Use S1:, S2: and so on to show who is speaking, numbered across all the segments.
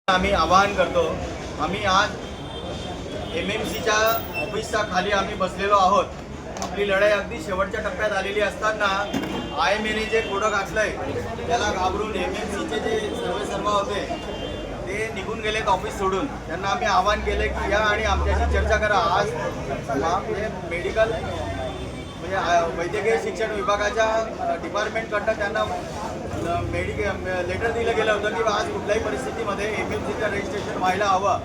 S1: आम्ही आवाहन करतो। आम्ही आज MMCच्या ऑफिसच्या खाली आम्ही बसलेलो आहोत। आपली लढाई अगदी शेवटच्या टप्प्यात आलेली असताना IMAने जे कोडं घातलंय त्याला घाबरून MMCचे जे सर्व होते ते निघून गेलेत ऑफिस सोडून। त्यांना आम्ही आवाहन केले की या आणि आमच्याशी चर्चा करा। आज मेडिकल म्हणजे वैद्यकीय शिक्षण विभागाच्या डिपार्टमेंटकडनं त्यांना लेटर दिलं गेलं होतं की आज कुठल्याही परिस्थितीमध्ये MMCचं रजिस्ट्रेशन व्हायला हवं।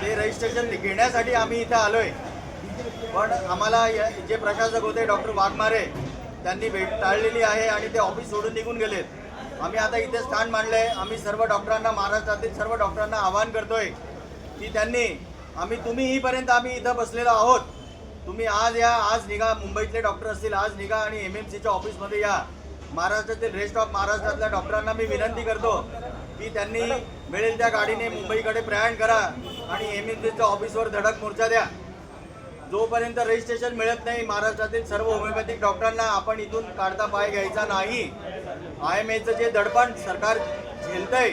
S1: ते रजिस्ट्रेशन घेण्यासाठी आम्ही इथं आलोय। पण आम्हाला जे प्रशासक होते डॉक्टर वाघमारे त्यांनी भेट टाळलेली आहे आणि ते ऑफिस सोडून निघून गेलेत। आम्ही आता इथे स्टँड मांडले। आम्ही सर्व डॉक्टरांना, महाराष्ट्रातील सर्व डॉक्टरांना आवाहन करतोय की त्यांनी तुम्ही हीपर्यंत आम्ही इथं बसलेलो आहोत। तुम्ही आज या, आज निघा। मुंबईतले डॉक्टर असतील आज निघा आणि MMCच्या ऑफिसमध्ये या। महाराष्ट्रातील रेस्ट ऑफ महाराष्ट्रातल्या डॉक्टरांना मी विनंती करतो की त्यांनी मिळेल त्या गाडीने मुंबईकडे प्रयाण करा आणि MMCच्या ऑफिसवर धडक मोर्चा द्या। जोपर्यंत रजिस्ट्रेशन मिळत नाही महाराष्ट्रातील सर्व होमिओपॅथिक डॉक्टरांना आपण इथून काढता पाय घ्यायचा नाही। IMAचं जे दडपण सरकार झेलतंय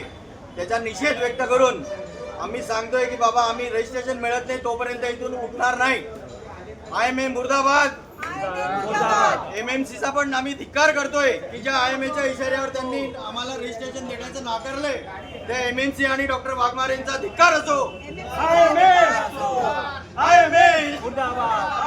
S1: त्याचा निषेध व्यक्त करून आम्ही सांगतोय की बाबा आम्ही रजिस्ट्रेशन मिळत नाही तोपर्यंत इथून उठणार नाही। IMA मुर्दाबाद। MMCचा पण आम्ही धिक्कार करतोय की ज्या IMAच्या इशाऱ्यावर त्यांनी आम्हाला रजिस्ट्रेशन देण्याचं नाकारलंय त्या MMC आणि डॉक्टर वाघमारेंचा धिक्कार असो। IMA मुर्दाबाद।